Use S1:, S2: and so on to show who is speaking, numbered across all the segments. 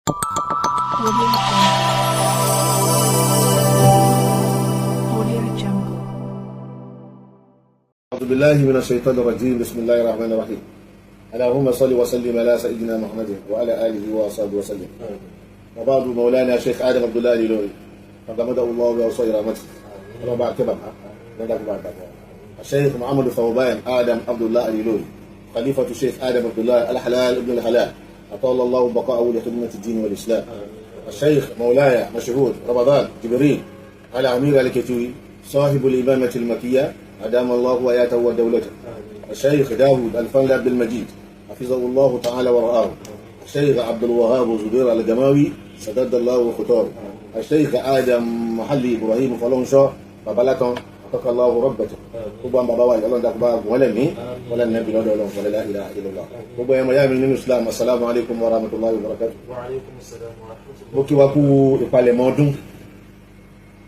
S1: أعوذ بالله من الشيطان الرجيم. بسم الله الرحمن الرحيم. اللهم صل وسلم على سيدنا محمد وعلى آله وصحبه وسلم. وبعد مولانا شيخ آدم عبد الله الإلوري فقمده الله بأوصي رحمته ربع كبر الشيخ محمد ثوبان آدم عبد الله الإلوري خليفة الشيخ آدم عبد الله الحلال ابن الحلال أطال الله بقاءه لخدمة الدين والإسلام. الشيخ مولاي مشهور رمضان جبريل على أمير الكتوي صاحب الإمامة المكية أدام الله حياته ودولته. الشيخ داود الفضل عبد المجيد حفظه الله تعالى ورعاه. الشيخ عبد الوهاب زبير الجماوي سدد الله خطاه. الشيخ آدم محلي إبراهيم فلونشا بابلاتون أتقى الله ربته. كوبان بابا يقولون دكبا ولا مي ولا النبي لا إله ولا إله إلا الله. كوبا يا من الإسلام. السلام عليكم ورحمة الله وبركاته.
S2: وعليكم السلام ورحمة الله.
S1: بوكي واكو إقبال مودون.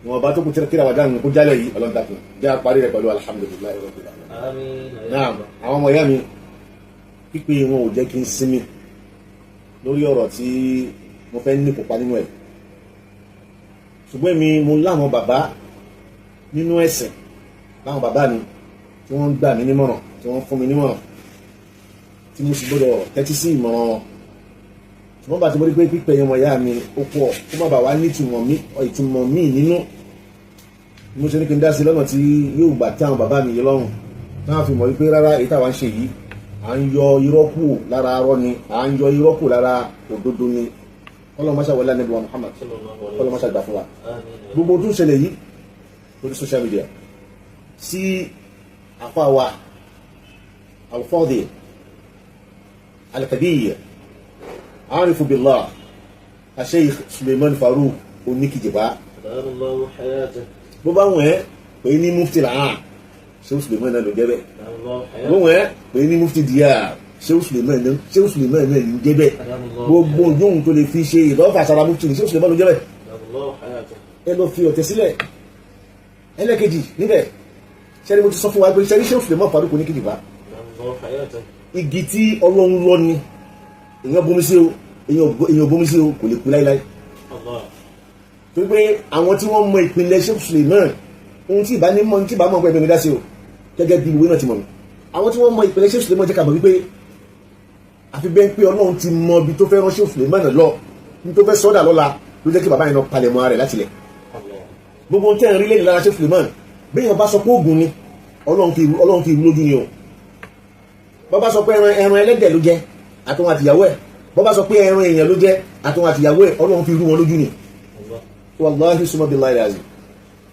S1: wọn bá tó kú tíra wà dáhùn kó jálẹ̀ yìí ọlọ́dàkùn jẹ́ àparí rẹ̀ pẹ̀lú alhamdulilayi rabbil alamin. náà àwọn ọmọ ìyá mi pípé wọn ò jẹ́ kí n sinmi lórí ọ̀rọ̀ tí mo fẹ́ ní kópa nínú ẹ̀ ṣùgbọ́n mi mo láwọn bàbá nínú ẹ̀sìn láwọn bàbá mi tí wọ́n ń gbà mí nímọ̀ràn tí wọ́n fún mi nímọ̀ràn tí mo sì gbọ́dọ̀ tẹ́tí sí ìmọ̀ràn wọn ṣùgbọ́n bá ti mọ́ rí pé pípẹ́ ọmọ ìyá mi ó pọ̀ kó má bà wá ní ìtumọ̀ mí nínú mo ṣe ní kí n dá sí lọ́nà tí yóò gbà tí àwọn bàbá mi yé lọ́rùn náà fi mọ̀ wípé rárá èyí táwa ń ṣe yìí à ń yọ irọ́ kù lára arọ́ ni à ń yọ irọ́ kù lára òdodo ni ọlọ́mọṣà wọlé ànábì wa Muhammad ọlọ́mọṣà gbà fún wa gbogbo tó ń ṣẹlẹ̀ yìí lórí social media sí àfa wa alfọ́dì alkabir عارف بالله الشيخ سليمان فاروق oníkìjìbá bó bá wọ̀n ẹ́ pé ní mufti làán Sheikh Suleiman náà ló jẹ́ bẹ́ẹ̀ bó wọ̀n ẹ́ pé ní mufti díà Sheikh Suleiman náà ló jẹ́ bẹ́ẹ̀ gbogbo yóò tó lè fi ṣe ìdọ́fà sára mufti ní Sheikh Suleiman ló jẹ́ bẹ́ẹ̀ ẹ lọ fi ọ̀tẹ̀ sílẹ̀ ẹlẹ́kejì níbẹ̀ ṣẹ́ni mo ti sọ fún wa pé ṣẹ́ni Sheikh Suleiman Farouk oníkìjìbá igi tí Ọlọ́run lọ ni èèyàn bomi sí o èèyàn bomi sí o kò lè kú láíláí tó pé àwọn tí wọ́n mọ ìpínlẹ̀ Sheikh Suleiman ohun tí ìbá ní mọ́ tí ìbá mọ́ pẹ́ ẹgbẹ̀rún dá sí o gẹ́gẹ́ bí ìwé náà ti mọ̀ mi àwọn tí wọ́n mọ ìpínlẹ̀ Sheikh Suleiman jẹ́ ká mọ̀ wípé àfi bẹ́ẹ̀ pé Ọlọ́run ti mọ ibi tó fẹ́ rán Sheikh Suleiman lọ ní tó fẹ́ sọ́dà lọ́la ló jẹ́ kí bàbá yẹn lọ palẹ̀ mọ́ rẹ̀ láti lẹ̀ gbogbo tẹ́ ń rí lẹ́yìn lára Sheikh Suleiman bí èèyàn bá sọ pé oògùn ni Ọlọ́run kì í lójú ni o bàbá sọ pé ẹran ẹlẹ́dẹ̀ ló jẹ́ àtúnwò àtìyàwó ẹ̀ bọ́ bá sọ pé ẹran èèyàn ló jẹ́ àtúnwò àtìyàwó ẹ̀ Ọlọ́run fi rú wọn lójú ni wàláhí súnmọ́ bí láìlẹ̀ àzì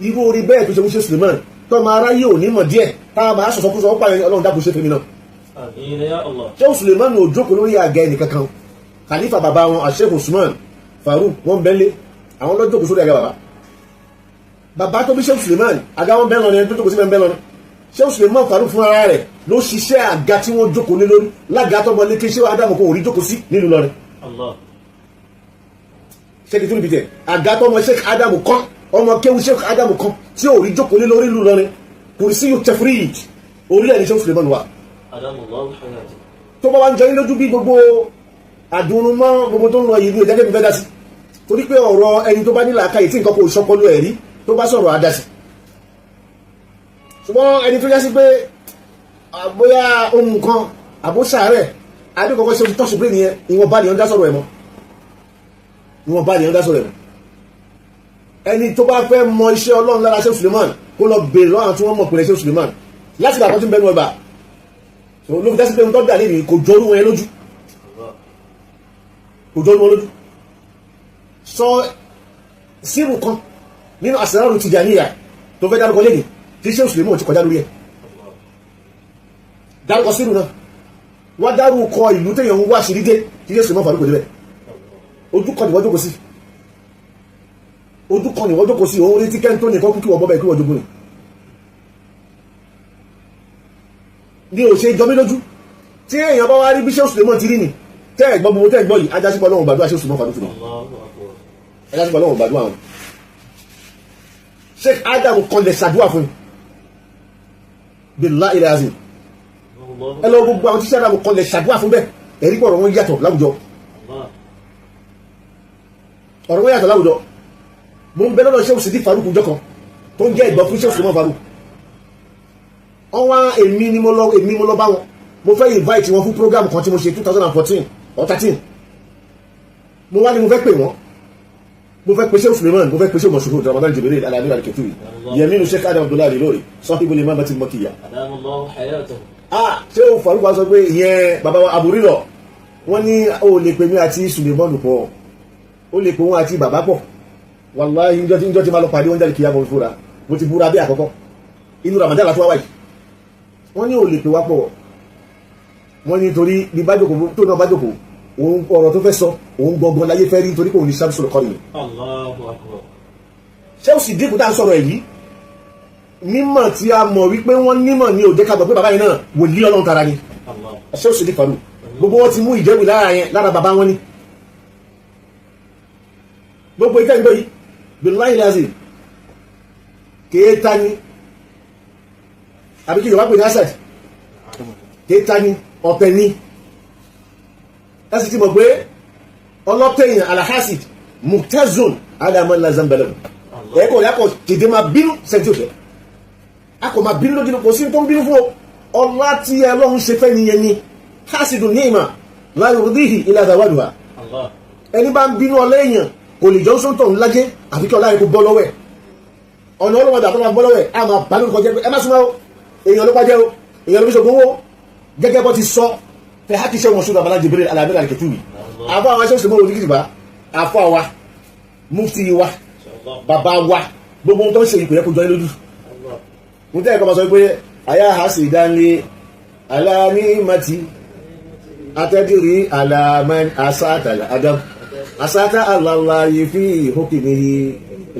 S1: irú orí bẹ́ẹ̀ tó ṣe Sheikh Suleiman tó máa ráyè ò ní mọ̀ díẹ̀ táwọn máa sọ̀sọ́ kúsọ̀ ọ̀pá Ọlọ́run dákun ṣe fèmí náà Sheikh Suleiman ò jókòó lórí àga ẹnì kankan khalifa bàbá wọn Sheikh Usman Farouk wọn bẹ́lẹ̀ àwọn ló jókòó sórí àga bàbá tó bí Sheikh Suleiman àga wọn bẹ́ẹ̀ lọ ni ẹni tó jókòó sí bẹ́ẹ̀ lọ ni Sheikh Suleiman Farouk fún ara rẹ̀ ló ṣiṣẹ́ àga tí wọ́n jókòó lé lórí lága tó mọ lékè Sheikh Adamu kò rí jókòó sí nílùú lọrin ṣẹ́kì tó níbi tẹ̀ àga tó mọ Sheikh Adamu kan ọmọ kéwu Sheikh Adamu kan tí ò rí jókòó lé lórí nílùú lọrin kò rí sí yóò tẹfúríj orílẹ̀ ní Sheikh Suleiman wa tó bá wá ń jọ yín lójú bí gbogbo àdúrún mọ́ gbogbo tó ń lọ yìí ní ìjẹ́gẹ́ mi fẹ́ dá sí torí pé ọ̀rọ̀ ẹni tó bá nílà káyì tí nǹkan kò sọpọlọ ẹ̀rí tó bá sọ̀rọ̀ adásí ṣùgbọ́n ẹni tó yá sí pé àbóyá ohun kan àbóṣàárẹ̀ adékọ̀ọ́kọ́ ṣe tọ́sù pé nìyẹn ìwọ̀nba ni wọ́n dá sọ̀rọ̀ ẹ̀ mọ́ ẹni tó bá fẹ́ mọ iṣẹ́ Ọlọ́run lára Sheikh Suleiman kó lọ bèèrè lọ́wọ́ tí wọ́n mọ̀ pẹ̀lẹ́ Sheikh Suleiman láti gbà kan tí ń bẹnu ọgbà ló fi dá sí pé ohun tó dà lẹ́nu kò jọrú wọn lójú sọ sírù kan nínú àsìrárù Tìjàníyà tó fẹ́ dárúkọ lẹ́nu tí Sheikh Suleiman ti kọjá lórí ẹ̀ dárúkọ sírù náà wọ́n dárúkọ ìlú tẹ́yàn ń wá sí rídé tí Sheikh Suleiman Farouk débẹ̀ ojú kan ni wọ́n jókòó sí òun rí tí kẹ́ntó nìkan kú kí wọ́n bọ́bẹ̀ kí wọ́n jogun ní ò ṣe jọmí lójú tí èèyàn bá wá rí bí Sheikh Suleiman ti rí ni tẹ́ ẹ̀gbọ́n gbogbo tẹ́ ẹ̀gbọ́n yìí ajásípọ̀ Ọlọ́run gbàdúrà Sheikh Suleiman Farouk ajásípọ̀ Ọlọ́run gbàdúrà wọn Sheikh Adamu kan lè ṣàdúrà fún billahi ilazim ẹ lọ gbogbo àwọn tí Sheikh Adamu kan lè ṣàdúrà fún bẹ́ẹ̀ ẹ̀rí pọ̀ ọ̀rọ̀ wọn yàtọ̀ láwùjọ ọ̀rọ̀ wọ́n yàtọ̀ láwùjọ. Mo ń bẹ lọ́dọ̀ Sheikh Sidi Farouk jọkan tó ń jẹ́ ìgbọ́ fún Sheikh Suleiman Farouk. Wọ́n wá èmi ni mo lọ bá wọn. Mo fẹ́ invite wọn fún program kan tí mo ṣe 2014 or 13. Mo wá ní mo fẹ́ pè wọ́n. Mo fẹ́ pe Sheikh Suleiman, mo fẹ́ pe Sheikh Moshood Ramadan Jibril Alani Al-Ketui. Yeminu Sheikh Adam Abdullahi Ilori sahibul imam batil makiya.
S2: Adamallahu hayatahu.
S1: Sheikh Farouk wá sọ pé ìyẹn bàbá wa àbúrírọ̀ wọ́n ní ó lè pè mí àti Suleiman pọ̀. Ó lè pè wọ́n àti bàbá pọ̀. Wallahi njọ́ tí máa lọ pàdé wọ́n jáde kìí àmọ́ fúra. Mo ti búra bí àkọ́kọ́. Inú Ramadan láti wá wáyìí. Wọ́n ní ó lè pè wá pọ̀. Wọ́n ní torí bí bá jókòó tó náà bá jókòó òun ọ̀rọ̀ tó fẹ́ sọ òun gbọ̀ngàn láyé fẹ́ rí torí kò ní sábìsọ̀rọ̀ kọ́ ni.
S2: Allahu akbar.
S1: Ṣé ó sì dínkù tá à ń sọ̀rọ̀ èyí mímọ̀ tí a mọ̀ wípé wọ́n nímọ̀ ní òjẹ́ ká gbọ́ pé bàbá yẹn náà wòlíì Ọlọ́run tara ni. Ṣé ó sì dínkù fàlù gbogbo wọn ti mú ìjẹ́wì lára bàbá wọn ni. Gbogbo ìtẹ́ ìgbẹ́ yìí billahi lazim kéèta ni àbí kí Yorùbá pè ní asad kéèta ni ọ̀pẹ ni. Ẹsì ti mọ̀ pé ọlọ́tẹ̀yìn alhasid muktazun alaman lazambẹ̀lẹ̀ ẹ̀kọ́ yàkọ̀ tètè máa bínú sẹ́ntì òfẹ́ akọ̀ máa bínú lójú kò sí tó ń bínú fún ọlá tí Ọlọ́run ṣe fẹ́ nìyẹn ni hasidun ní ìmà láyé òdìhì ilẹ̀ àdáwàdùwà ẹni bá ń bínú ọlẹ́yìn kò lè jọ sóńtọ̀ ńlájẹ́ àfi kí ọlá yẹn kó bọ́ lọ́wọ́ ẹ̀ ọ̀nà ọlọ́wọ́dà tó máa bọ́ lọ́wọ́ ẹ̀ á máa bá lórúkọ jẹ́ pé ẹ má súnmọ́ èèyàn ló pàjẹ́ o èèyàn ló fi ṣògbówó gẹ́gẹ́ bọ́ ti sọ fẹ́ hákì Sheikh Moshood Ramadan Jibril Alani Al-Ketui àbọ̀ àwọn aṣẹ́ òṣèlú olùdíjì bá àfọ́ àwa mufti wa bàbá wa gbogbo tó ń ṣe ìpìlẹ̀ kó jọ lójú. Mo tẹ́ ẹ̀kọ́ bá sọ pé àyà ha sì dánlé aláàní mati atẹ́dìrí aláàmán asátàlá adam asátà aláàláyé fi ìhókìmìhì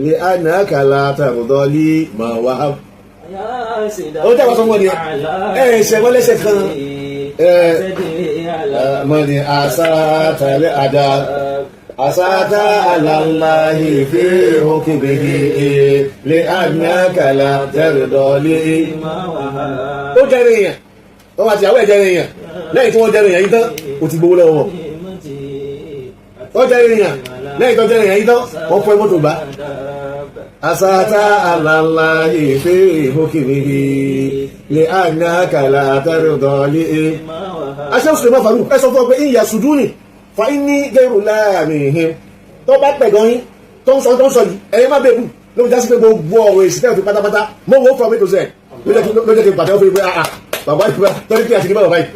S1: lè ànákàlà tàbùdọ́lì ma wà á. Ó tẹ́ ẹ̀kọ́ sọ wọ́n ni ẹ̀ṣẹ̀ wọ́n lẹ́ṣẹ̀ kan mọ́ni asátàlá adam asata alallahi fi hukmihi li annaka la tardali. Ó jẹ́rìí èèyàn wọ́n àti àwọn ẹ̀jẹ̀rìí èèyàn lẹ́yìn tí wọ́n jẹ́rìí èèyàn yìí tán ó ti gbowó lọ́wọ́ wọn. Ó jẹ́rìí èèyàn lẹ́yìn tó jẹ́rìí èèyàn yìí tán wọ́n fọ́ mọ́tò gbá. Asata alallahi fi hukmihi li annaka la tardali. Aṣẹ́ Suleiman Farouk ẹ sọ fún ọ pé ìyà sùdúnì fa ní gẹ́rù láàrin tó bá pẹ̀gàn yín tó ń sọ yìí ẹ̀yẹ́ má bẹ̀rù ló ń jásí pé gbogbo ọ̀rọ̀ èsì tẹ́lẹ̀ fi pátápátá mọ́ wọ́n fọ́ mẹ́tò sẹ́ ló jẹ́ kí n pàtẹ́ ó fi pé bàbá ìpínlẹ̀ tọ́rí kí àti ní bàbá yìí.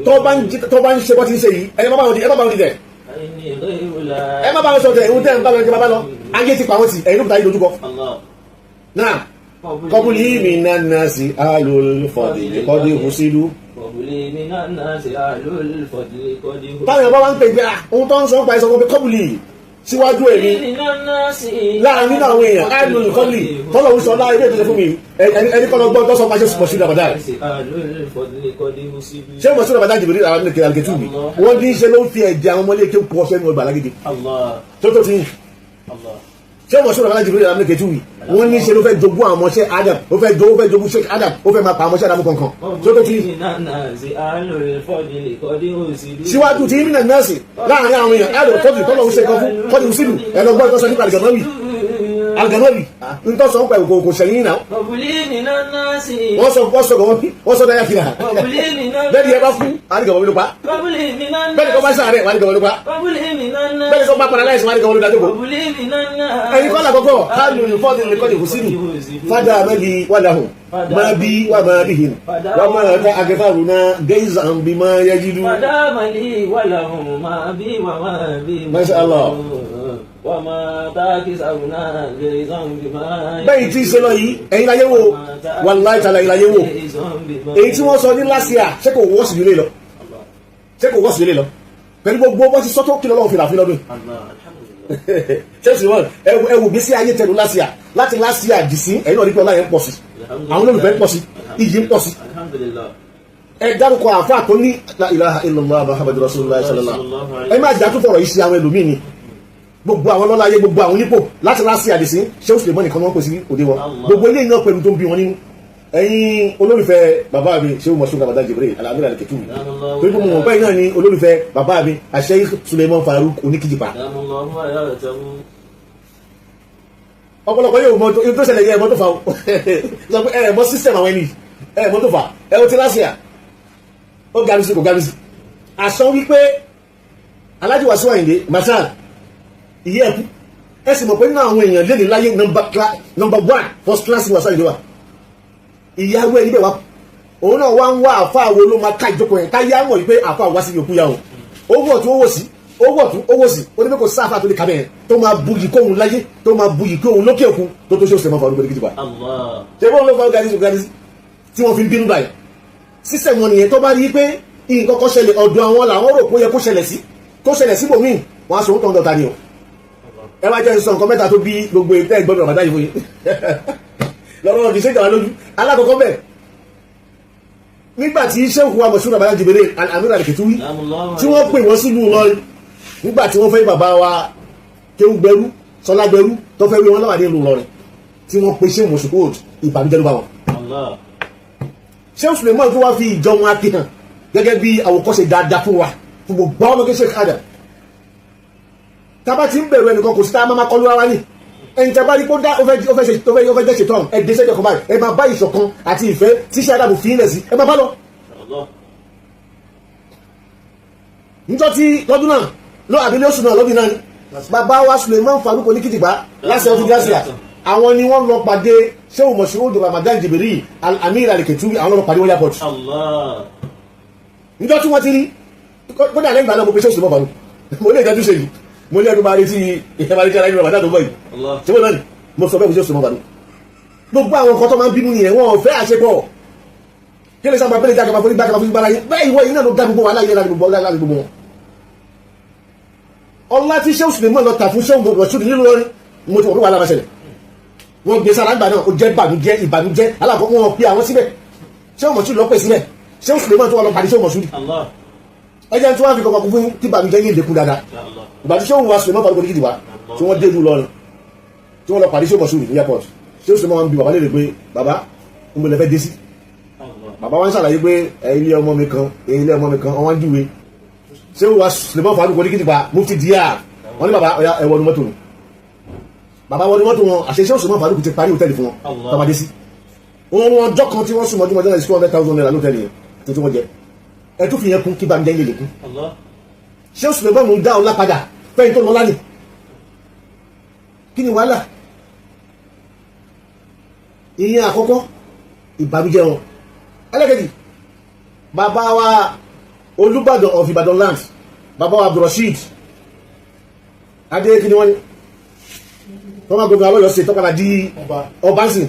S1: tó bá ń ṣe bọ́ ti ń ṣe yìí ẹ̀yẹ́ má bá wọn di tẹ̀ ẹ̀ má bá wọn sọ tẹ̀ ìhun tẹ̀ ń bá wọn jẹ bàbá lọ ayé ti pa wọn ti ẹ̀yìn ló fi ta yìí lójúkọ. náà kọ́bùlì mi náà náà sí alólùfọ̀dì kọ́dé hùsílù táwọn ọba wá ń pè pé ohun tó ń sọ pa ìsọ̀kan pé kọ́bùlì síwájú èmi láàrin nínú àwọn èèyàn àìlú ìkọ́lì tọ́lọ̀ ń sọ láàrin ilé ìtọ́jẹ́ fún mi ẹni kọ́ lọ gbọ́ tó sọ pa ṣe Moshood Ramadan ṣé Moshood Ramadan Jibril Al-Ketui wọ́n ní ṣe ló ń fi ẹ̀jẹ̀ àwọn ọmọlé kéwù pọ̀ sẹ́nu ọgbà lágídí tó ti ṣé Moshood Ramadan Jibril Al-Ketui wọ́n ní ṣe ló fẹ́ jogún àwọn ọmọọṣẹ́ Adam ó fẹ́ jogún Sheikh Adam ó fẹ́ máa pa ọmọọṣẹ́ Adam kankan tó ti síwájú tí nínú nọ́ọ̀sì láàrin àwọn èèyàn ẹ̀rọ tọ́jú tọ́lọ̀ ń ṣe kan fún kọ́dí òsìlù ẹ̀lọ́gbọ́n tó sọ nípa alganawi ń tọ́ sọ ń pa kò ṣẹ̀yìn náà wọ́n sọ dáyà fìlà bẹ́ẹ̀ni ẹ bá fún àríkàwọ́ ló pa bẹ́ẹ̀ni kọ́ bá sàárẹ̀ wà àríkàwọ́ ló pa bẹ́ẹ̀ni kọ́ bá padà láìsí wà àríkàwọ́ ló dájọ́ ẹ̀yin kọ́ làkọ́kọ́ hálù fọ́ọ̀dì nìkan ní òsìlù fádà mẹ́lì wàláhùn máa bí wà máa bí hìn wà máa ká agẹfàrù náà gẹ́ìzà ń bí máa yẹ jílú.
S2: fádà mẹ́lì wàláhùn máa bí wà máa bí
S1: Masha Allah.
S2: wà máa táàkì sàrùnà gẹ́ìzà ń bí máa.
S1: bẹ́ẹ̀ tí ń ṣe lọ yìí ẹ̀yin láyé wò wallahi ta'ala ìlàyé wò èyí tí wọ́n sọ ní last year ṣé kò wọ́ọ̀sì nílé lọ pẹ̀lú gbogbo bọ́ ti sọ́tọ̀ kí lọ́wọ́ fìlà lọ́dún ṣé sì wọ́n ẹwù bí sí ayé tẹ̀lú last year láti last year dì sí ẹ̀yin náà rí pé ọlá yẹn ń pọ̀ sí àwọn olólùfẹ́ ń pọ̀ sí iyì ń pọ̀ sí ẹ dárúkọ àfáà tó ní la ilaha illallah muhammadur rasulullah sallallahu ẹ má jà tó fọ̀rọ̀ yìí sí àwọn ẹlòmíì ni gbogbo àwọn lọ́láyé gbogbo àwọn onípò láti last year dì sí ṣé ó sì lè mọ́ nìkan wọ́n pè sí òde wọn gbogbo ilé iná pẹ̀lú tó ń bí wọn nínú ẹ̀yin olólùfẹ́ bàbá mi ṣé o mọ̀ ṣúgbà bàdá Jibril alamira al-Ketuwi torí pé mo mọ̀ báyìí náà ni olólùfẹ́ bàbá mi Sheikh Suleiman Farouk Oníkìjìpá. ọ̀pọ̀lọpọ̀ yóò mọ̀ tó ṣẹlẹ̀ yẹ ẹ̀mọ́ tó fà ó sọ pé ẹ̀mọ́ system àwọn ẹni ẹ̀mọ́ tó fà ẹ̀wọ̀n tí lásìá ó garí kò garí sí àṣọ wípé Alhaji Wasiu Ayinde Marshal ìyẹ́ ẹ̀kú ẹ sì mọ̀ pé nínú àwọn èèyàn lẹ́nu láyé number one first class Wasiu Ayinde wa ìyàwó ẹni bẹ́ẹ̀ wá òun náà wá ń wá àfa wo ló máa ká ìjókòó yẹn ká yá mọ̀ wípé àfa wá sí yòókù yá o owó ọ̀tún owó sí owó ọ̀tún owó sí oníbẹ̀ kò sáfà tó lè kàbẹ̀ yẹn tó máa buyì kóhun láyé tó máa buyì kóhun lókè òkun tó tó ṣe òṣèlú máa fa olùgbé gidi wa. ṣé bọ́n ló fa organize tí wọ́n fi ń bínú báyìí sísẹ̀ wọn nìyẹn tó bá rí pé nǹkan kan ṣẹlẹ̀ ọ̀dọ̀ àwọn làwọn rò pé ó yẹ kó ṣẹlẹ̀ sí bòmíì wọn á sọ òun tó ń dọ̀ta ni o ẹ wá jẹ́ sọ nǹkan mẹ́ta tó bí gbogbo ètò ẹ̀gbọ́n Ramadan yìí fún yín lọ́rọ̀ kì í ṣe ìjàwá lójú alákọ̀ọ́kọ́ bẹ́ẹ̀ nígbà tí Sheikh wa Moshood Bàbá Jibril Al-Amir Al-Ketuwi tí wọ́n pè wọ́n sílùú Ìlọrin nígbà tí wọ́n fẹ́ bàbá wa Kéwúgbẹrú Sọlágbẹrú tó fẹ́ wí wọn láwà ní ìlú Ìlọrin tí wọ́n pe Sheikh Moshood ìbànújẹ́ ló bá wọn. Sheikh Suleiman tó wá fi ìjọ wọn akíhàn gẹ́gẹ́ bí àwòkọ́ṣe dáadáa fún wa fún gbogbo ọmọ kí Sheikh Adam tábà tí ń bẹ̀rù ẹnìkan kò sí tá a máa kọlu ara ní ẹni tẹ́ bá rí kó dá ó fẹ́ jẹ́ ṣetán ẹ dé sẹ́jọ́ kan báyìí ẹ máa bá ìṣọ̀kan àti ìfẹ́ tí Sheikh Adam fi ilẹ̀ sí ẹ máa bá lọ. níjọ́ tí lọ́dún náà lọ àbílẹ̀ oṣù náà lọ́dún náà ni bàbá wa Suleiman Farouk Oníkìjìpá láṣẹ ọdún gáàsìá àwọn ni wọ́n lọ pàdé Sheikh Moshood Ramadan Jibril Al-Amir Al-Ketuwi àwọn lọ pàdé wọ́n airport. níjọ́ tí wọ́n ti rí kódà lẹ́yìn ìgbà náà mo pe Sheikh Suleiman Farouk mo lè dájú ṣe yìí mo ní ẹnu máa retí ìyẹ́bàrí kára ìrìn àbádá tó bọ̀ yìí ṣe wọ́n náà ni mo sọ bẹ́ẹ̀ mo ṣe òṣèlú ọ̀bàdàn gbogbo àwọn nǹkan tó máa ń bínú nìyẹn wọn ò fẹ́ àṣepọ̀ kí lè sábà pẹ́lẹ́ jágaba fún ìgbàgbà fún ìgbàlá yìí bẹ́ẹ̀ ìwọ yìí náà ló dá gbogbo wa láyé láti gbogbo wọn. ọlá tí Sheikh Suleiman lọ tà fún Sheikh Moshood nílùú lọrin mo ti wọ́n pé wà lára ṣẹlẹ̀ wọ́n gbé sára gbà náà ó jẹ́ ìbànújẹ́ alákọ̀ọ́ wọn pe àwọn síbẹ̀ Sheikh Moshood lọ pè síbẹ̀ Sheikh Suleiman tó wà lọ pàdé Sheikh Moshood ẹjẹ́ tí wọ́n fi kọ̀kọ̀ fún tí ìbànújẹ́ yìí dẹkùn dáadáa ìgbà tí Sheikh wa Suleiman Farouk Oníkìjìpá tí wọ́n dé ìlú lọrin tí wọ́n lọ pàdé Sheikh Moshood ní airport Sheikh Suleiman wọn bí bàbá lè rè pé bàbá ń bẹ̀rẹ̀ fẹ́ dé sí bàbá wọn ṣàlàyé pé ilé ọmọ mi kan ọwọ́n júwe Sheikh wa Suleiman Farouk Oníkìjìpá mufti DR wọ́n ní bàbá ọ̀yá ẹ̀wọ̀n mọ́tò nù bàbá wọn ní mọ́tò wọn àṣẹ Sheikh Suleiman Farouk ti parí hòtẹ́ẹ̀lì fún wọn tọ́mọdé sí wọn ọjọ́ kan tí wọ́n sùn mọ́jú mọ́jú náà $200,000 lóòtẹ́ẹ̀lì yẹn tó tí wọ́n jẹ ẹ tún fi yẹn kún kí bá mi jẹ́ ilé lè kún Sheikh Suleiman mú dá ọlá padà fẹ́yìn tó lọ́lá nì kí ni wàhálà ìyẹn àkọ́kọ́ ìbànújẹ́ wọn ẹlẹ́kẹ̀jì bàbá wa Olúbàdàn of Ìbàdàn land bàbá wa Abdulrasheed adé kí ni wọ́n ní tọ́mà gbogbo àwọn ọ̀yọ́ ṣe tọ́kànlá di ọba ń sìn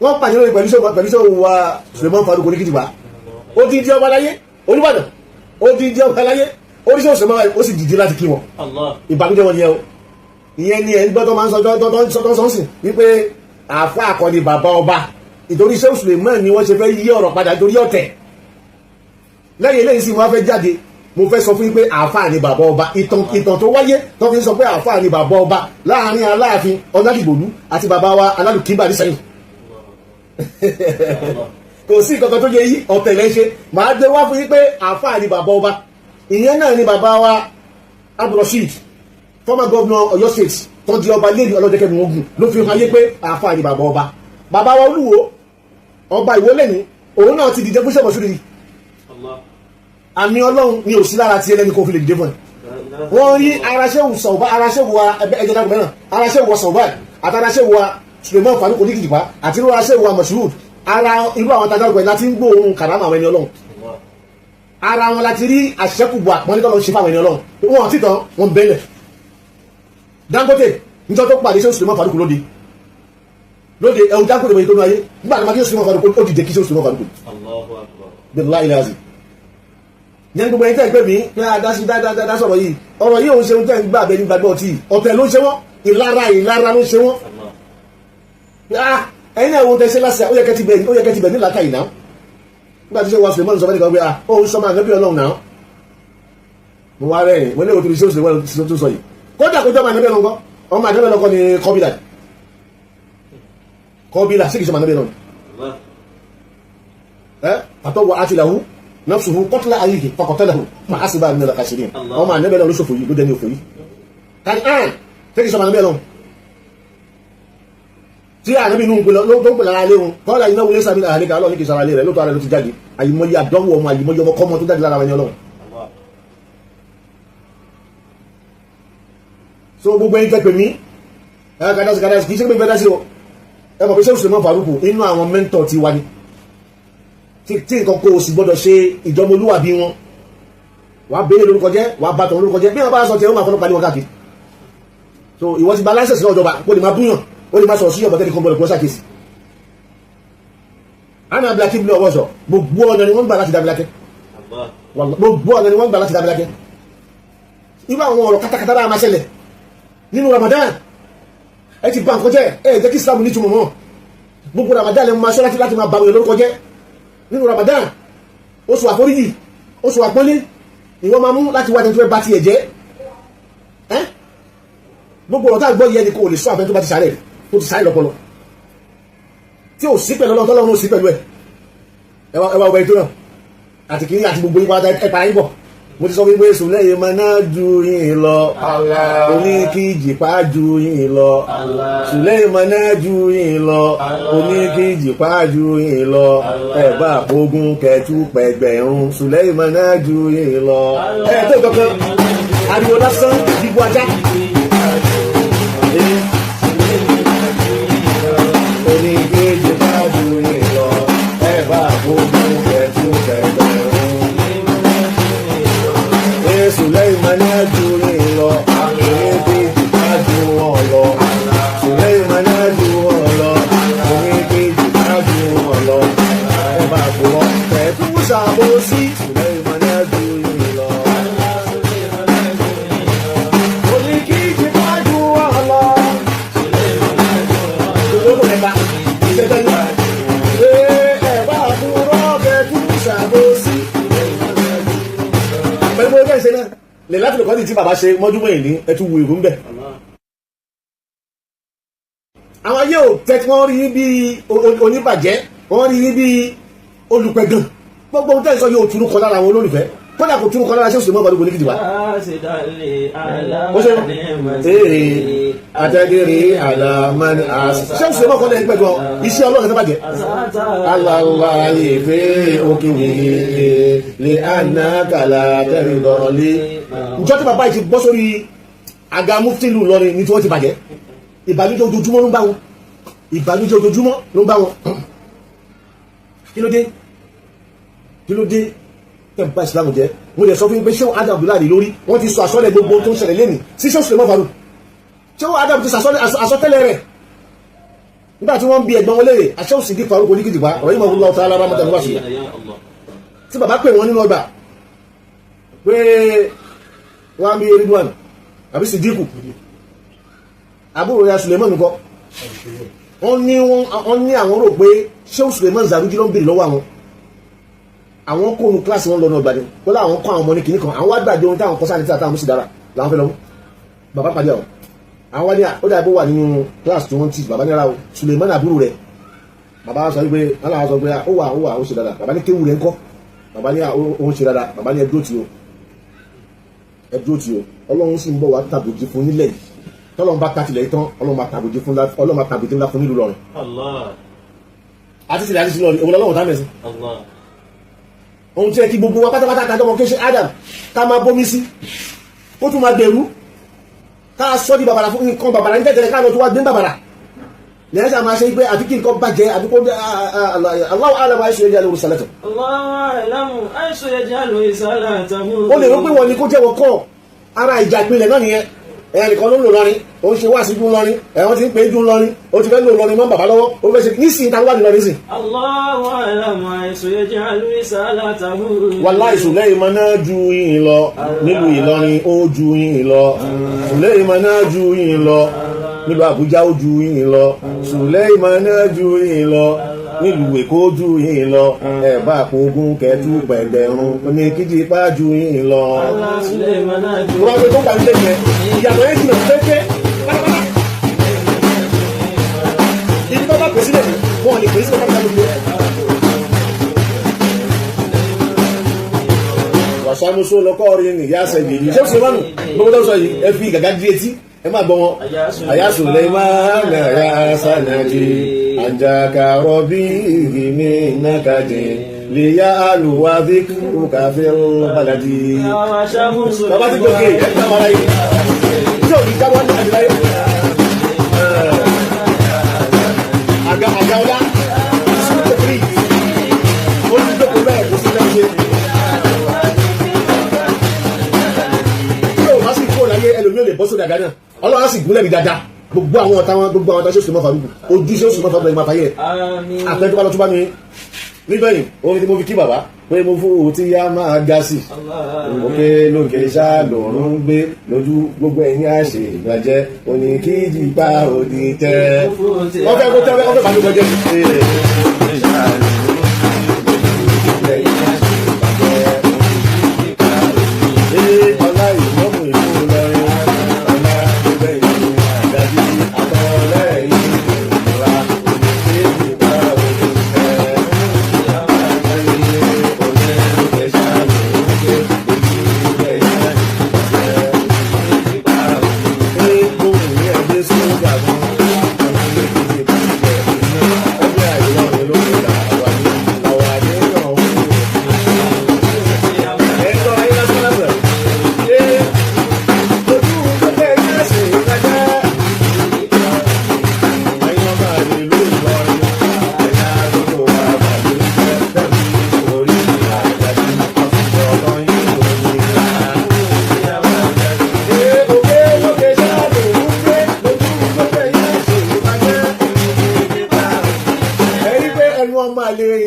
S1: wọ́n pàdé lórí pẹ̀lú Sheikh wa Suleiman Farouk Oníkìjìpá ó di ọba láyé Olúbàdàn ó di ọba láyé oríṣẹ́ òṣèlú ó sì dìde láti kí wọn ìbànújẹ́ wọn ni ẹ o ìyẹn ni ẹ̀ ń gbọ́ tó máa ń sọ sọ́nsìn wípé àfa àkọ́ni bàbá ọba ìtorí Sheikh Suleiman ni wọ́n ṣe fẹ́ yí ọ̀rọ̀ padà torí ọ̀tẹ̀ lẹ́yìn eléyìí sì wọ́n fẹ́ jáde mo fẹ́ sọ fún yín pé àfa ni bàbá ọba ìtàn tó wáyé tó fi ń sọ pé àfa ni bàbá ọba láàrin Aláàfin Ọládìgbòlú àti bàbá wa Alálùkíbà nísẹ̀yìn kò sí ìkankan tó yẹ yí ọ̀tẹ̀ lẹ́ṣẹ̀ màá gbé wá fún yín pé àfa ni bàbá ọba ìyẹn náà ni bàbá wa Abdulrasheed former governor Ọ̀yọ́ state tó di ọba lẹ́yìn ọlọ́dẹ́kẹ́mi ogun ló fi hàn yé pé àfa ni bàbá ọba bàbá wa Olúwo ọba Ìwó lẹ́ni òun náà ti dìde fún Sheikh Moshood àmì Ọlọ́run ni ò sí lára ti ẹlẹ́ni kò fi lè dìde fún ẹ wọ́n rí ara Sheikh Sọ̀bá ara Sheikh wa ẹjẹ́ dàgbẹ́ náà ara Sheikh wa Sọ̀bá àti ara Sheikh wa Suleiman Farouk Oníkìjìpá àti irú ara Sheikh wa Moshood ara irú àwọn tajà pẹ̀lú láti ń gbóòórùn kàrámà àwọn ẹni Ọlọ́run ara wọn láti rí àṣẹ́kùbọ̀ àpọ́nlẹ́tọ́ lọ ṣe fáwọn ẹni Ọlọ́run wọn àti tán wọn bẹ́lẹ̀ Dangote níjọ́ tó pàdé Sheikh Suleiman Farouk lóde ẹ̀hùn Dangote wọ̀nyí tó ní ayé nígbà tí wọ́n kí Suleiman Farouk ó dìde kí Sheikh Suleiman Farouk billahi ilazi yẹn gbogbo ẹni tẹ́ gbé mi ní adásí sọ̀rọ̀ yìí ọ̀rọ̀ yìí òun ṣe ń tẹ́ ń gbà bẹ́ẹ̀ ní gbàgbọ́ ọtí ọ̀tẹ̀ ló ń ṣe wọ́n ìlara ló ń ṣe wọ́n ẹ̀yin náà wo tẹ́ ṣe lásìá ó yẹ kẹ́ ti bẹ̀ ní làákàyè náà nígbà tí Sheikh wa Suleiman sọ fẹ́ nìkan pé ó ń sọmọ àgbẹ̀bí Ọlọ́run náà mo wá rẹ̀ mo ní òtún Sheikh Suleiman tó sọ yìí kódà kó jọ́ ọmọ àgbẹ̀bí Ọlọ́run ọmọ àgbẹ̀bí Ọlọ́run ni Kọ́bílà sí kìí sọmọ àgbẹ̀bí Ọlọ́run àtọwọ́ àti làwù nafsuhu qatla ayihi faqatalahu ma asiba min al-khasirin ọmọ ànẹ́bẹ̀ lọ ló ṣòfò yìí ló dẹni òfò yìí tàbí tẹ́kì sọmọ ànẹ́bẹ̀ lọ tí ànẹ́bẹ̀ inú ló ń pè lára lé wọn kọ́lá iná wọlé sàmì àríkà ọlọ́run kì í sara lé rẹ̀ lóòótọ́ ara rẹ̀ ló ti jáde àyìmọ́yé àdánwò ọmọ àyìmọ́yé ọmọ kọ́mọ tó jáde lára ẹni ọlọ́run. so gbogbo ẹni tẹ́pẹ̀ mí kàdásí kì í ṣe pé ìfẹ́ dá sí o ẹ mọ̀ pé ṣé Usman Faruku inú àwọn mẹ́ńtọ̀ ti wá ní tí nǹkan kó o sì gbọ́dọ̀ ṣe ìjọmọlúwàbí wọn wà á béèrè lórúkọ jẹ́ wà á bàtàn lórúkọ jẹ́ bí wọ́n bá sọ tẹ̀ ó máa fọ́nà pàdé wọn káàkiri so ìwọ ti ba láìsẹ̀sì náà jọba kó lè máa búyàn ó lè máa sọ̀rọ̀ sí ọ̀bọ̀ tẹ́lẹ̀ kan bọ̀dọ̀ kó ṣàkíyèsí Alfa Akeem Owosho gbogbo ọ̀nà ni wọ́n gbà láti dábìlákẹ́ gbogbo ọ̀nà ni wọ́n gbà láti dábìlákẹ́ irú àwọn ọ̀rọ̀ kátàkátà bá máa ṣẹlẹ̀ nínú Ramadan ẹ ti ba nǹkan jẹ́ ẹ jẹ́ kí Islam ní túmọ̀ mọ́ gbogbo Ramadan lè máa ṣọ́ láti máa bàwẹ̀ lórúkọ jẹ́ nínú Ramadan oṣù àforíjì oṣù àpọ́nlé ìwọ́n máa mú láti wájú tó fẹ́ bá ti ẹ̀jẹ́ gbogbo ọ̀tá àgbọ́ yẹ ni kò lè sọ àfẹ́ tó bá ti sáré tó ti sáré lọ́pọlọ tí ò sí pẹ̀lú ọlọ́tọ́ lọ́run ó sí pẹ̀lú ẹ̀ ẹwà ọgbẹ̀ tó náà àti kìíní àti gbogbo yípa ẹ̀pà yín bọ̀ mo ti sọ wípé sùlẹ́yìn máa náà ju yín lọ oníkìjìpá ju yín lọ sùlẹ́yìn máa náà ju yín lọ oníkìjìpá ju yín lọ ẹ̀bá àpògùn kẹtù pẹ̀gbẹ̀rún sùlẹ́yìn máa náà ju yín lọ tó kankan ariwo lásán ìdìbò ajá oníkìjìpá ju yín lọ ẹ̀bá àpògùn kẹtù pẹ̀gbẹ̀rún. Suleiman ju yín lọ oníkejì bá ju wọn lọ Suleiman ju wọn lọ oníkejì bá ju wọn lọ ẹ bá gbọ́ ẹ̀kú ṣàbòsí Suleiman ju yín lọ oníkejì bá ju wọn lọ olóko ẹ̀ka ìṣẹ́jẹ́ ní ẹ bá gbọ́ ẹ̀kú ṣàbòsí pẹ̀lú ẹgbẹ́ ìṣẹ́ náà lè láti lè kọ́dí tí bàbá ṣe mọ́júmọ́ ìní ẹtù wù ìrú ń bẹ̀. àwọn ayé ò tẹ́ tí wọ́n rí bí oníbàjẹ́ wọ́n rí bí olùpẹ̀gàn gbogbo ohun tẹ́ ìsọ yóò túnú kọ lára àwọn olólùfẹ́ kódà kò túnú kọ lára ṣé òṣèlú mọ́ balùwẹ̀ oníkìdí wa. ó ṣe èrè àtẹ́gẹ́rẹ́ àlàmánì ṣé òṣèlú mọ́ kọ́dà ẹgbẹ́ gan iṣẹ́ ọlọ́run tó bàjẹ́. aláwa ìfẹ́ òkè wìí lè àná kàlà tẹ́rì lọ́lé ìjọ tí bàbá yìí ti bọ́ sórí àga mufti ìlú Ìlọrin ní tí wọ́n ti bàjẹ́ ìbànújẹ́ ojoojúmọ́ ló ń bá wọn ìbànújẹ́ ojoojúmọ́ ló ń bá wọn kí ló dé tẹ̀ bá ìsìlámù jẹ́ mo lè sọ fún yín pé ṣé Adam Abdullahi lórí wọ́n ti sọ àsọlẹ̀ gbogbo tó ń ṣẹlẹ̀ lẹ́nu sí ṣé Usman Faruku ṣé Adam ti àsọtẹ́lẹ̀ rẹ̀ nígbà tí wọ́n ń bi ẹ̀gbọ́n wọn léèrè àṣẹ òsìndí Faruku oníkìdìbá ọ̀rọ̀ yìí mọ̀ wúlọ́ ọ̀tá alára mọ́tà níwáṣí tí bàbá pè wọ́n nínú ọgbà pé wọ́n bí Ridwan àbí Sidiku àbúrò ya Suleiman nìkọ́ wọ́n ní àwọn rò pé ṣé Suleiman Zaruji ló ń bèèrè lọ́wọ́ àwọn kóònù kíláàsì wọn lọ́nà ọgbàdì kó láwọn kọ́ àwọn ọmọ ní kìíní kan àwọn wádàjọ ohun táwọn kọ́sáà ní tí àtàwọn sí dára làwọn fẹ́ lọ́wọ́ bàbá pàdé àwọn wá ní ó dàbí wà nínú kíláàsì tí wọ́n ti bàbá ní ara o Suleiman àbúrò rẹ̀ bàbá sọ wípé aláwọ̀ sọ pé ó wà ó ṣe dára bàbá ní kéwù rẹ̀ ń kọ́ bàbá ní ó ń ṣe dára bàbá ní ẹdúró tí o ọlọ́run sì ń bọ̀ wá tàbójì fún nílẹ̀ yìí tọ́lọ́run bá kàtìlẹ̀ tán ọlọ́run bá tàbójì ńlá fún nílùú lọ́run àti sílẹ̀ lọ́run òun lọ́wọ́ tá mẹ́sìn ohun tí ẹ kí gbogbo wa pátápátá kájọmọ kí ṣe Adam ká máa bómi sí ó tún máa gbèrú ká sọ di bàbàrà fún nǹkan bàbàrà ní tẹ̀tẹ̀rẹ̀ káàlọ́ tó wá gbé bàbàrà lẹ́yìn tí a máa ṣe pé àfi kí nǹkan bàjẹ́ àfi kó Allahu a'lamu àìsàn ẹ̀jẹ̀ lórí sàlẹ̀tọ̀.
S2: Allahu a'lamu àìsàn ẹ̀jẹ̀ lórí sàlẹ̀tọ̀.
S1: ó lè rò pé wọ́n ní kó jẹ́wọ́ kọ́ ara ìjà ìpínlẹ̀ náà nìyẹn ẹnìkan ló ń lò lọ́rin ó ń ṣe wá sí dún lọ́rin ẹ̀wọ̀n ti ń pè é dún lọ́rin ó ti fẹ́ lò lọ́rin mọ́ bàbá lọ́wọ́ ó fẹ́ ṣe nísìnyí ta wà ní lọ́rin sìn.
S2: Allahu a'lamu àìsàn ẹ̀jẹ̀ lórí sàlẹ̀tọ̀.
S1: Wallahi Suleiman náà ju yín lọ nílùú Ìlọrin ó ju yín lọ Suleiman náà ju yín lọ nílùú Àbújá ó ju yín lọ Suleiman náà ju yín lọ nílùú Èkó ju yín lọ ẹ̀bá àpògùn kẹtù pẹ̀gbẹ̀rún ní kíjì ipá ju yín lọ. wọ́n á gbé tó kà ń lé yẹn ìyàtọ̀ yẹn jìnnà pépé pátápátá ibi tó bá pèsè lè wọn lè pèsè ọ̀pá gbogbo. wàsámúsó lọkọ orin ni ìyá sẹbi ṣé o ṣe mánu gbogbo tó sọ yìí ẹ fi gàgá di etí ẹ máa gbọ́ wọn. àyàsùn lẹ́yìn máa ń yà sànàjì àjàkà rọbì ìgbìmí nàkàjì lè yá àlùwà bí kàfẹ́ balàdì. bàbá ti gòkè ẹ ti máa ráyè tí ò ní jábọ́ ní àdìláyé. àga ọlá sílẹ̀ fúri ó ti dókòó bẹ́ẹ̀ kó sílẹ̀ ṣe. ẹlòmíràn lè bọ́ sódà dáná ọlọ́run á sì gúnlẹ̀ mi dáadáa gbogbo àwọn ọ̀tá wọn gbogbo àwọn ọ̀tá ṣe mọ́ farúgbù ojú ṣe mọ́ farúgbù ìmọ̀ àfàyè àpẹẹrẹ tó bá lọ tó bá mi nígbẹ̀yìn orin tí mo fi kí bàbá pé mo fún òun tí yá máa ga sí òkè lókè ṣá lòrùn gbé lójú gbogbo ẹ̀yìn àṣẹ ìgbàjẹ́ òní kí jìgbà òdì tẹ́ wọ́n fẹ́ kó tẹ́ wọ́n fẹ́ bá mi gbọ́jẹ́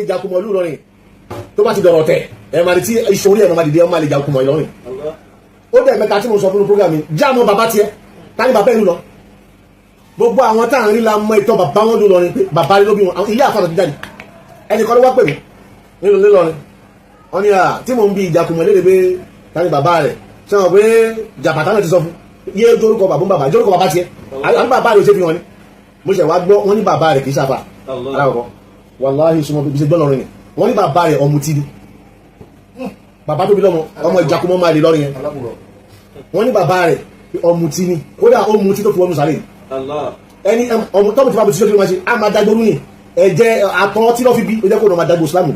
S1: ìjàkùmọ̀ lù lọ́rin tó bá ti dọ̀rọ̀ tẹ̀ ẹ̀ máa di tí ìṣòrí ẹ̀ máa dìde ẹ̀ máa lè jàkùmọ̀ ìlọrin ó dẹ̀ mẹ́ta tí mo sọ fún un program mi já mọ́ bàbá tiẹ̀ tani bàbá ẹ̀ lù lọ gbogbo àwọn táwọn rí la mọ ìtọ́ bàbá wọn lù lọ́rin pé bàbá rí ló bí wọn ilé àfàdà ti jáde ẹnì kan ló wá pè mí nínú ilé lọ́rin wọn ni tí mò ń bi ìjàkùmọ̀ léde pé tani bàbá rẹ̀ ṣé wọn pé jàpàtà náà ti sọ fún yé jórúkọ bàbá jórúkọ bàbá tiẹ̀ àbí bàbá rẹ̀ ò ṣe fi wọn ni mo ṣẹ̀ wá gbọ́ wọn ní bàbá rẹ̀ kì í ṣàfà aláwọ̀ wàláhì súnmọ́ bí ṣe gbọ́nà rìn ní wọ́n ní bàbá rẹ̀ ọmọtí ni bàbá tó bí lọ́mọ ọmọ ìjàkùmọ́ máa lè lọ́rin yẹn wọ́n ní bàbá rẹ̀ ọmọtí ni kódà ọmọtí tó fi wọ́n sáré ẹni ọmọ tọ́mù tí wọ́n ti ṣe kí wọ́n ṣe á máa dágbórú ni ẹ̀jẹ̀ àtọ́tí lọ́ fi bí ó jẹ́ kó máa dágbó Islam ni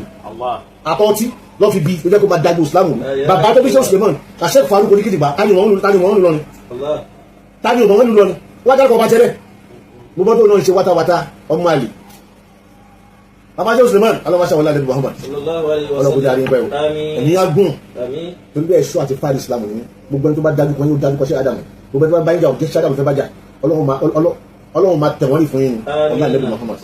S1: àtọ́tí lọ́ fi bí ó jẹ́ kó máa dágbó Islam ni bàbá tó bí ṣe Suleiman àṣẹ Faruk oníkìtìgbà tani wọ́n lù lọ́rin wọ́n dákọ̀ bá tẹ́lẹ̀ gbogbo tó náà ṣe wátawátá ọmọ àlè abájọ́ Suleiman aláwọ̀ṣà wọlé àdébù Muhammad ọlọ́kùnrin àríyìn pẹ̀lú ẹ̀mí agún torí bẹ́ẹ̀ ṣọ́ àti fáàlì Islam ní gbogbo ẹni tó bá dájú kan yóò dájú kọ́ṣẹ́ Ádámù gbogbo ẹni tó bá bá ń jà òkè ṣe Ádámù fẹ́ bá jà Ọlọ́run máa tẹ̀wọ́n rí fún yín ọlá àdébù Muhammad